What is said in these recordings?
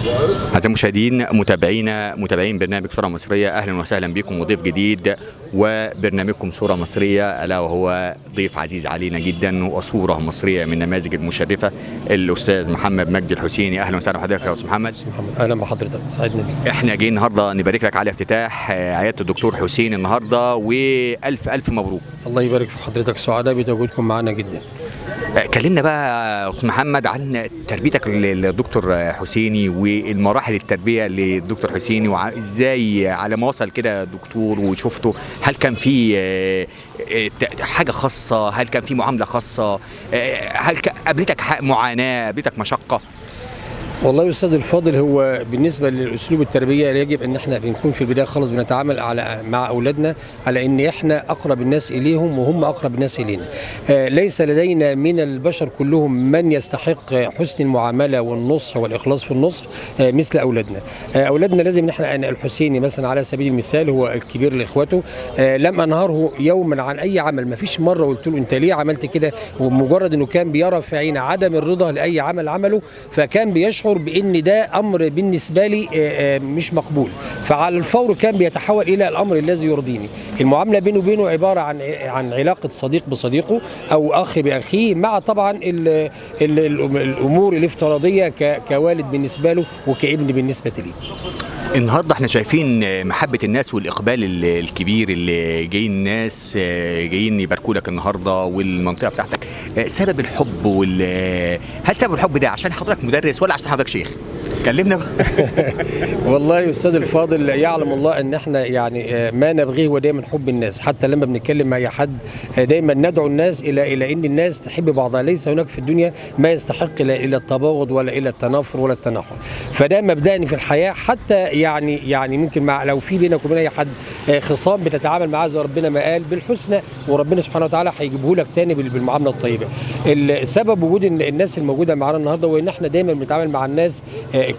أعزائي المشاهدين متابعين برنامج صورة مصرية، أهلا وسهلا بكم وضيف جديد وبرنامجكم صورة مصرية، ألا وهو ضيف عزيز علينا جدا وصورة مصرية من النماذج المشرفة الأستاذ محمد مجدي الحسيني. أهلا وسهلا بحضرتك يا أستاذ محمد. أهلا بحضرتك، سعدنا بيك. احنا جايين النهارده نبارك لك على افتتاح عيادة الدكتور حسين النهارده، والف الف مبروك. الله يبارك في حضرتك، سعداء بتواجدكم معنا جدا. كلمنا بقى استاذ محمد عن تربيتك للدكتور حسيني والمراحل التربيه للدكتور حسيني، وازاي على ما وصل كده دكتور وشفته. هل كان في حاجه خاصه؟ هل كان في معامله خاصه؟ هل قابلتك معاناه؟ قابلتك مشقه؟ والله يا استاذ الفاضل، هو بالنسبه لاسلوب التربيه يجب ان احنا بنكون في البدايه خالص بنتعامل مع اولادنا على ان احنا اقرب الناس اليهم وهم اقرب الناس الينا. ليس لدينا من البشر كلهم من يستحق حسن المعامله والنصح والاخلاص في النصح مثل اولادنا. اولادنا لازم ان احنا الحسيني مثلا على سبيل المثال هو الكبير لاخواته، لم انهره يوما عن اي عمل، ما فيش مره قلت له انت ليه عملت كده، ومجرد انه كان بيرى في عين عدم الرضا لاي عمل عمله، فكان بيشعر بان ده امر بالنسبه لي مش مقبول، فعلى الفور كان بيتحول الى الامر الذي يرضيني. المعامله بينه وبينه عباره عن علاقه صديق بصديقه او اخ باخيه، مع طبعا الامور الافتراضيه كوالد بالنسبه له وكابن بالنسبه لي. النهارده احنا شايفين محبه الناس والاقبال الكبير اللي جايين، الناس جايين يباركوا لك النهارده والمنطقه بتاعتك. سبب الحب هل سبب الحب ده عشان حضرتك مدرس ولا عشان حضرتك شيخ؟ كلمنا. والله يا استاذ الفاضل، يعلم الله ان احنا يعني ما نبغيه هو دايما حب الناس. حتى لما بنتكلم مع اي حد دايما ندعو الناس الى ان الناس تحب بعضها. ليس هناك في الدنيا ما يستحق الى التباغض ولا الى التنافر ولا التناحر، فده مبدأني في الحياه. حتى يعني ممكن لو في بينك وبين اي حد خصام بتتعامل معاه زي ربنا ما قال بالحسنى، وربنا سبحانه وتعالى هيجيبه لك تاني بالمعامله الطيبه. سبب وجود الناس الموجوده معانا النهارده هو ان احنا دايما بنتعامل مع الناس،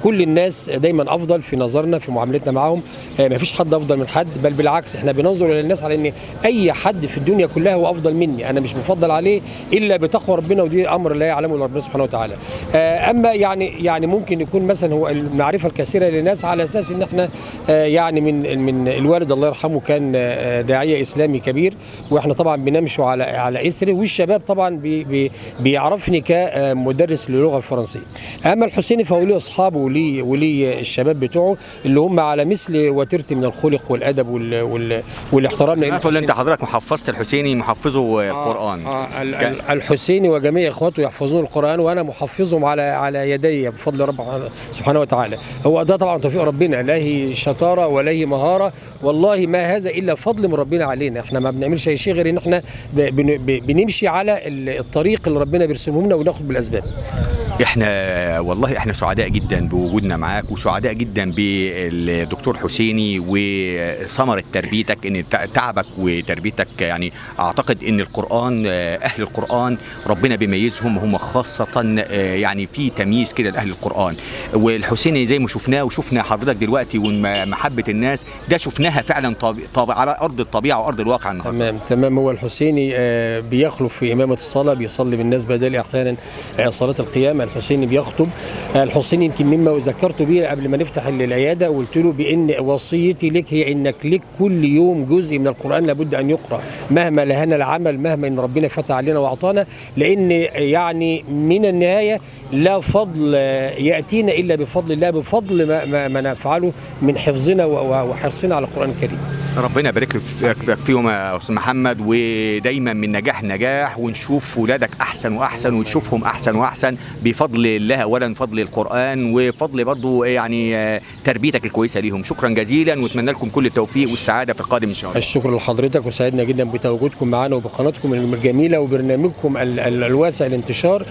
كل الناس دايما افضل في نظرنا في معاملتنا معاهم. ما فيش حد افضل من حد، بل بالعكس احنا بننظر الى الناس على ان اي حد في الدنيا كلها هو افضل مني، انا مش مفضل عليه الا بتقوى ربنا، ودي امر لا يعلمه الا ربنا سبحانه وتعالى. اما يعني ممكن يكون مثلا هو المعرفه الكثيره للناس على اساس ان احنا يعني من الوالد الله يرحمه كان داعيه اسلامي كبير، واحنا طبعا بنمشي على اثره، والشباب طبعا بيعرفني كمدرس للغه الفرنسيه. اما الحسيني فهو له اصحابه ولي الشباب بتوعه اللي هم على مثل وتيرتي من الخلق والادب والاحترام. اللي انت حضرتك محفظت الحسيني محفظه القران. الحسيني وجميع اخواته يحفظون القران، وانا محفظهم على يدي بفضل رب سبحانه وتعالى. هو ده طبعا توفيق ربنا، لا هي شطاره ولا هي مهاره، والله ما هذا الا فضل من ربنا علينا. احنا ما بنعملش اي شيء غير ان احنا بنمشي على الطريق اللي ربنا بيرسمه لنا وناخد بالاسباب. احنا سعداء جدا بوجودنا معاك، وسعداء جدا بالدكتور حسيني وثمرة تربيتك، ان تعبك وتربيتك. يعني اعتقد ان القرآن، اهل القرآن ربنا بيميزهم هم خاصة، يعني في تمييز كده لاهل القرآن. والحسيني زي ما شفناه وشفنا حضرتك دلوقتي ومحبة الناس ده شفناها فعلا على ارض الطبيعة وارض الواقع النهارده. تمام. هو الحسيني بيخلف في امامة الصلاة، بيصلي بالناس بدل احيانا صلاة القيام. الحسيني بيخطب. الحسيني يمكن مما ذكرت به قبل ما نفتح العياده، وقلت له بان وصيتي لك هي انك لك كل يوم جزء من القران لابد ان يقرا، مهما لهنا العمل، مهما ان ربنا فتح علينا واعطانا، لان يعني من النهايه لا فضل ياتينا الا بفضل الله، بفضل ما نفعله من حفظنا وحرصنا على القران الكريم. ربنا يبارك لك فيهم يا استاذ محمد، ودايما من نجاح لنجاح، ونشوف ولادك احسن واحسن وتشوفهم احسن واحسن بفضل الله، اولا فضل القران وفضل برضه يعني تربيتك الكويسه ليهم. شكرا جزيلا، واتمنى لكم كل التوفيق والسعاده في القادم ان شاء الله. الشكر لحضرتك، وسعدنا جدا بتواجدكم معنا وبقناتكم الجميله وبرنامجكم الواسع الانتشار،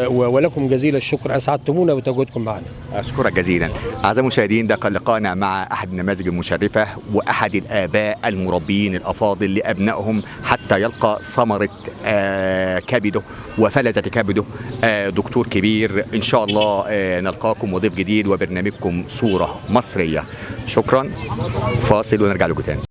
ولكم جزيل الشكر، اسعدتمونا بتواجدكم معنا. اشكرك جزيلا. اعزائي المشاهدين، ده كان لقاءنا مع احد النماذج المشرفه واحد الاباء المربين الافاضل لابنائهم حتى يلقى ثمره كبده وفلذة كبده، دكتور كبير. ان شاء الله نلقاكم وضيف جديد وبرنامجكم صورة مصرية. شكرا، فاصل ونرجع لكم تاني.